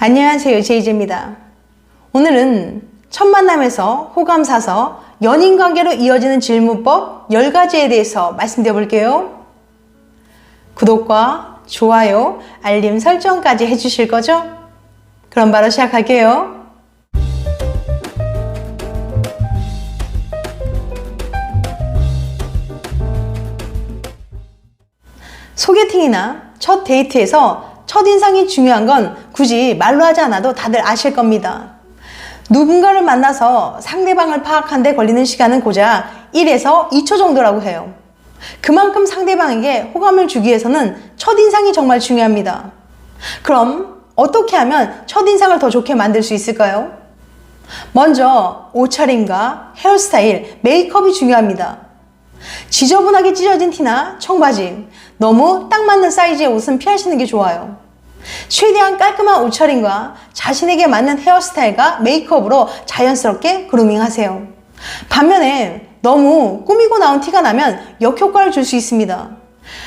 안녕하세요, 제이제입니다. 오늘은 첫 만남에서 호감 사서 연인 관계로 이어지는 질문법 10가지에 대해서 말씀드려 볼게요. 구독과 좋아요, 알림 설정까지 해주실 거죠? 그럼 바로 시작할게요. 소개팅이나 첫 데이트에서 첫인상이 중요한 건 굳이 말로 하지 않아도 다들 아실 겁니다. 누군가를 만나서 상대방을 파악하는 데 걸리는 시간은 고작 1에서 2초 정도라고 해요. 그만큼 상대방에게 호감을 주기 위해서는 첫인상이 정말 중요합니다. 그럼 어떻게 하면 첫인상을 더 좋게 만들 수 있을까요? 먼저 옷차림과 헤어스타일, 메이크업이 중요합니다. 지저분하게 찢어진 티나 청바지, 너무 딱 맞는 사이즈의 옷은 피하시는 게 좋아요. 최대한 깔끔한 옷차림과 자신에게 맞는 헤어스타일과 메이크업으로 자연스럽게 그루밍하세요. 반면에 너무 꾸미고 나온 티가 나면 역효과를 줄 수 있습니다.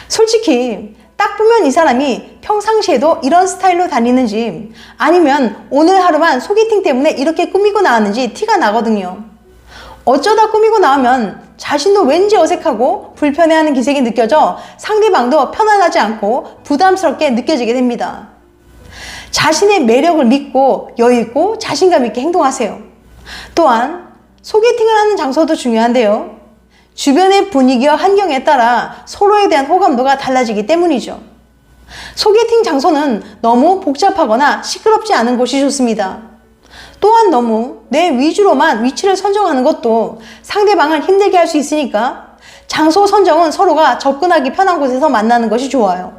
솔직히 딱 보면 이 사람이 평상시에도 이런 스타일로 다니는지 아니면 오늘 하루만 소개팅 때문에 이렇게 꾸미고 나왔는지 티가 나거든요. 어쩌다 꾸미고 나오면 자신도 왠지 어색하고 불편해하는 기색이 느껴져 상대방도 편안하지 않고 부담스럽게 느껴지게 됩니다. 자신의 매력을 믿고 여유있고 자신감 있게 행동하세요. 또한 소개팅을 하는 장소도 중요한데요. 주변의 분위기와 환경에 따라 서로에 대한 호감도가 달라지기 때문이죠. 소개팅 장소는 너무 복잡하거나 시끄럽지 않은 곳이 좋습니다. 또한 너무 내 위주로만 위치를 선정하는 것도 상대방을 힘들게 할 수 있으니까 장소 선정은 서로가 접근하기 편한 곳에서 만나는 것이 좋아요.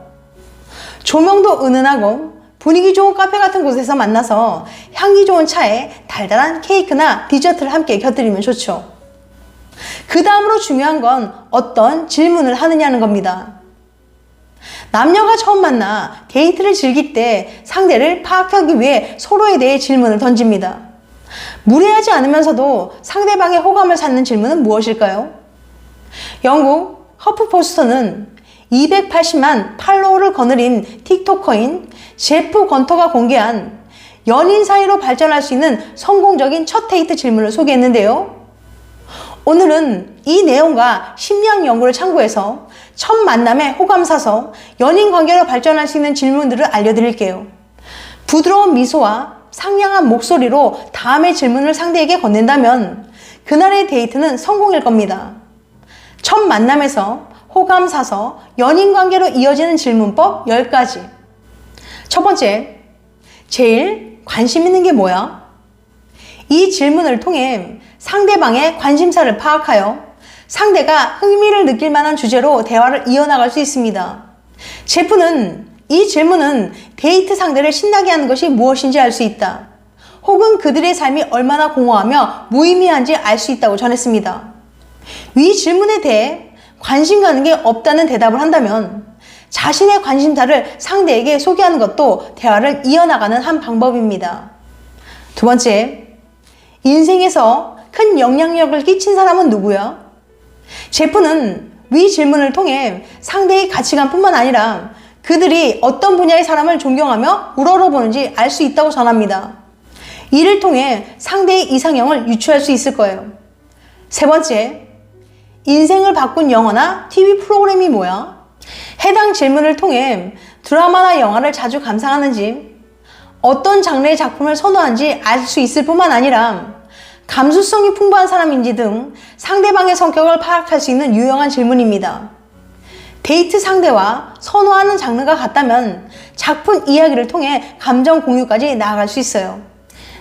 조명도 은은하고 분위기 좋은 카페 같은 곳에서 만나서 향기 좋은 차에 달달한 케이크나 디저트를 함께 곁들이면 좋죠. 그 다음으로 중요한 건 어떤 질문을 하느냐는 겁니다. 남녀가 처음 만나 데이트를 즐길 때 상대를 파악하기 위해 서로에 대해 질문을 던집니다. 무례하지 않으면서도 상대방의 호감을 찾는 질문은 무엇일까요? 영국 허프포스터는 280만 팔로워를 거느린 틱토커인 제프 건터가 공개한 연인 사이로 발전할 수 있는 성공적인 첫 데이트 질문을 소개했는데요. 오늘은 이 내용과 심리학 연구를 참고해서 첫 만남에 호감 사서 연인 관계로 발전할 수 있는 질문들을 알려드릴게요. 부드러운 미소와 상냥한 목소리로 다음의 질문을 상대에게 건넨다면 그날의 데이트는 성공일 겁니다. 첫 만남에서 호감 사서 연인 관계로 이어지는 질문법 10가지. 첫 번째, 제일 관심 있는 게 뭐야? 이 질문을 통해 상대방의 관심사를 파악하여 상대가 흥미를 느낄 만한 주제로 대화를 이어나갈 수 있습니다. 제프는 이 질문은 데이트 상대를 신나게 하는 것이 무엇인지 알 수 있다. 혹은 그들의 삶이 얼마나 공허하며 무의미한지 알 수 있다고 전했습니다. 이 질문에 대해 관심 가는 게 없다는 대답을 한다면 자신의 관심사를 상대에게 소개하는 것도 대화를 이어나가는 한 방법입니다. 두 번째, 인생에서 큰 영향력을 끼친 사람은 누구야? 제프는 위 질문을 통해 상대의 가치관뿐만 아니라 그들이 어떤 분야의 사람을 존경하며 우러러보는지 알 수 있다고 전합니다. 이를 통해 상대의 이상형을 유추할 수 있을 거예요. 세 번째, 인생을 바꾼 영화나 TV 프로그램이 뭐야? 해당 질문을 통해 드라마나 영화를 자주 감상하는지, 어떤 장르의 작품을 선호하는지 알 수 있을 뿐만 아니라 감수성이 풍부한 사람인지 등 상대방의 성격을 파악할 수 있는 유용한 질문입니다. 데이트 상대와 선호하는 장르가 같다면 작품 이야기를 통해 감정 공유까지 나아갈 수 있어요.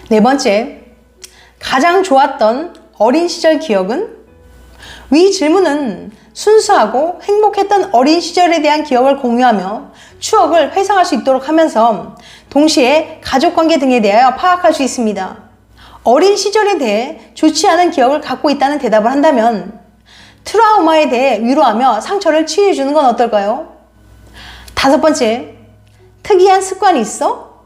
네 번째, 가장 좋았던 어린 시절 기억은? 위 질문은 순수하고 행복했던 어린 시절에 대한 기억을 공유하며 추억을 회상할 수 있도록 하면서 동시에 가족관계 등에 대하여 파악할 수 있습니다. 어린 시절에 대해 좋지 않은 기억을 갖고 있다는 대답을 한다면 트라우마에 대해 위로하며 상처를 치유해주는 건 어떨까요? 다섯 번째, 특이한 습관이 있어?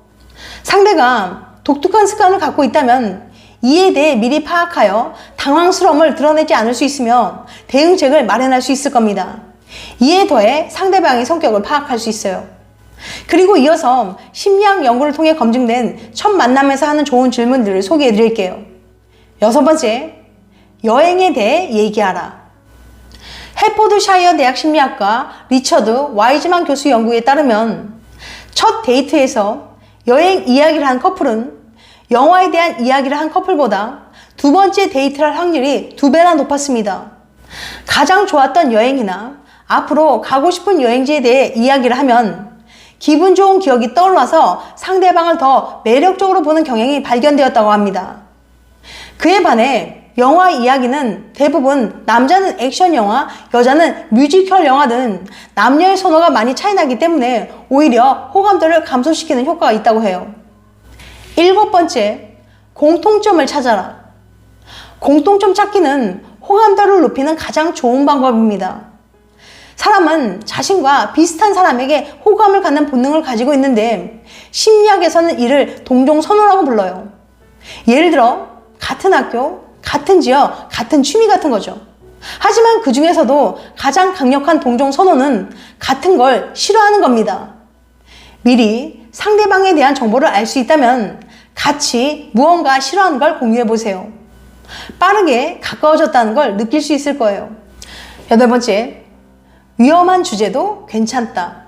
상대가 독특한 습관을 갖고 있다면 이에 대해 미리 파악하여 당황스러움을 드러내지 않을 수 있으며 대응책을 마련할 수 있을 겁니다. 이에 더해 상대방의 성격을 파악할 수 있어요. 그리고 이어서 심리학 연구를 통해 검증된 첫 만남에서 하는 좋은 질문들을 소개해 드릴게요. 6번째, 여행에 대해 얘기하라. 해포드샤이어 대학 심리학과 리처드 와이즈만 교수 연구에 따르면 첫 데이트에서 여행 이야기를 한 커플은 영화에 대한 이야기를 한 커플보다 두 번째 데이트를 할 확률이 2배나 높았습니다. 가장 좋았던 여행이나 앞으로 가고 싶은 여행지에 대해 이야기를 하면 기분 좋은 기억이 떠올라서 상대방을 더 매력적으로 보는 경향이 발견되었다고 합니다. 그에 반해 영화 이야기는 대부분 남자는 액션 영화, 여자는 뮤지컬 영화 등 남녀의 선호가 많이 차이나기 때문에 오히려 호감도를 감소시키는 효과가 있다고 해요. 7번째, 공통점을 찾아라. 공통점 찾기는 호감도를 높이는 가장 좋은 방법입니다. 사람은 자신과 비슷한 사람에게 호감을 갖는 본능을 가지고 있는데 심리학에서는 이를 동종선호라고 불러요. 예를 들어 같은 학교, 같은 지역, 같은 취미 같은 거죠. 하지만 그 중에서도 가장 강력한 동종선호는 같은 걸 싫어하는 겁니다. 미리 상대방에 대한 정보를 알 수 있다면 같이 무언가 싫어하는 걸 공유해 보세요. 빠르게 가까워졌다는 걸 느낄 수 있을 거예요. 8번째, 위험한 주제도 괜찮다.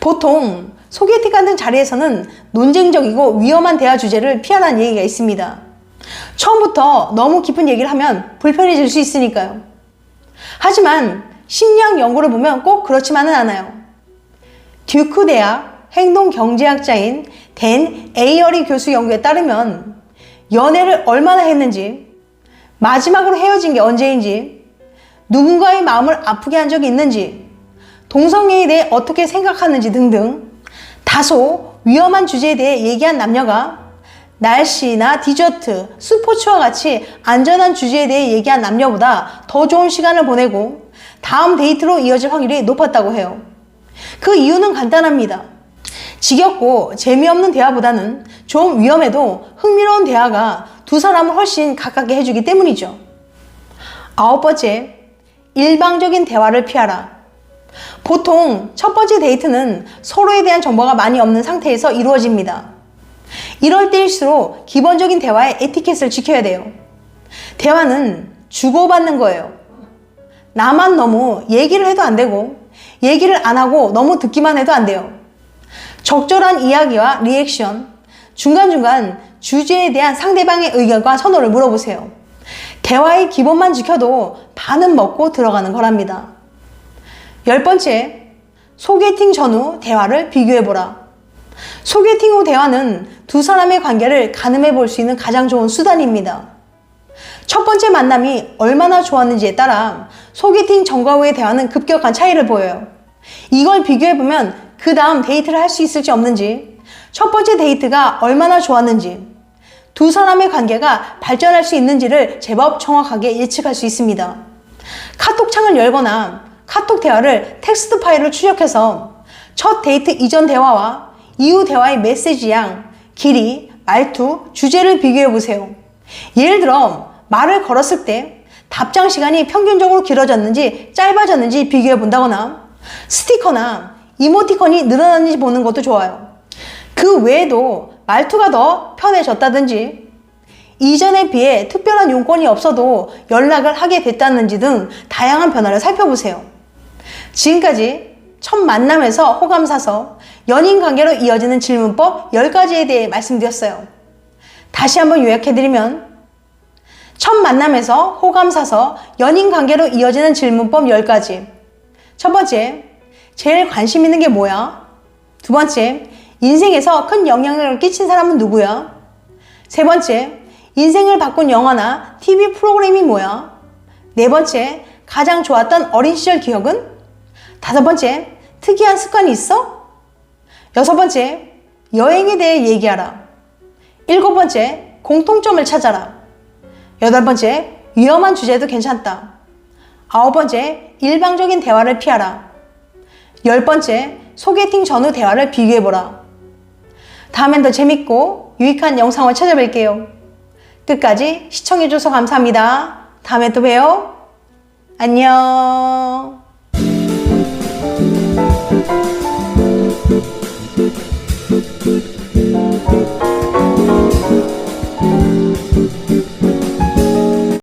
보통 소개팅 같은 자리에서는 논쟁적이고 위험한 대화 주제를 피하라는 얘기가 있습니다. 처음부터 너무 깊은 얘기를 하면 불편해질 수 있으니까요. 하지만 심리학 연구를 보면 꼭 그렇지만은 않아요. 듀크 대학 행동경제학자인 댄 에이어리 교수 연구에 따르면 연애를 얼마나 했는지, 마지막으로 헤어진 게 언제인지, 누군가의 마음을 아프게 한 적이 있는지, 동성애에 대해 어떻게 생각하는지 등등 다소 위험한 주제에 대해 얘기한 남녀가 날씨나 디저트, 스포츠와 같이 안전한 주제에 대해 얘기한 남녀보다 더 좋은 시간을 보내고 다음 데이트로 이어질 확률이 높았다고 해요. 그 이유는 간단합니다. 지겹고 재미없는 대화보다는 좀 위험해도 흥미로운 대화가 두 사람을 훨씬 가깝게 해주기 때문이죠. 9번째, 일방적인 대화를 피하라. 보통 첫 번째 데이트는 서로에 대한 정보가 많이 없는 상태에서 이루어집니다. 이럴 때일수록 기본적인 대화의 에티켓을 지켜야 돼요. 대화는 주고받는 거예요. 나만 너무 얘기를 해도 안 되고 얘기를 안 하고 너무 듣기만 해도 안 돼요. 적절한 이야기와 리액션, 중간중간 주제에 대한 상대방의 의견과 선호를 물어보세요. 대화의 기본만 지켜도 반은 먹고 들어가는 거랍니다. 10번째, 소개팅 전후 대화를 비교해보라. 소개팅 후 대화는 두 사람의 관계를 가늠해 볼 수 있는 가장 좋은 수단입니다. 첫 번째 만남이 얼마나 좋았는지에 따라 소개팅 전과 후의 대화는 급격한 차이를 보여요. 이걸 비교해보면 그 다음 데이트를 할 수 있을지 없는지, 첫 번째 데이트가 얼마나 좋았는지, 두 사람의 관계가 발전할 수 있는지를 제법 정확하게 예측할 수 있습니다. 카톡창을 열거나 카톡 대화를 텍스트 파일을 출력해서 첫 데이트 이전 대화와 이후 대화의 메시지 양, 길이, 말투, 주제를 비교해 보세요. 예를 들어 말을 걸었을 때 답장 시간이 평균적으로 길어졌는지 짧아졌는지 비교해 본다거나 스티커나 이모티콘이 늘어났는지 보는 것도 좋아요. 그 외에도 말투가 더 편해졌다든지 이전에 비해 특별한 용건이 없어도 연락을 하게 됐다는지 등 다양한 변화를 살펴보세요. 지금까지 첫 만남에서 호감 사서 연인 관계로 이어지는 질문법 10가지에 대해 말씀드렸어요. 다시 한번 요약해드리면 첫 만남에서 호감 사서 연인 관계로 이어지는 질문법 10가지. 첫 번째, 제일 관심 있는 게 뭐야? 두 번째, 인생에서 큰 영향력을 끼친 사람은 누구야? 세 번째, 인생을 바꾼 영화나 TV 프로그램이 뭐야? 네 번째, 가장 좋았던 어린 시절 기억은? 다섯 번째, 특이한 습관이 있어? 여섯 번째, 여행에 대해 얘기하라. 일곱 번째, 공통점을 찾아라. 여덟 번째, 위험한 주제도 괜찮다. 아홉 번째, 일방적인 대화를 피하라. 열 번째, 소개팅 전후 대화를 비교해보라. 다음엔 더 재밌고 유익한 영상을 찾아뵐게요. 끝까지 시청해줘서 감사합니다. 다음에 또 봬요. 안녕.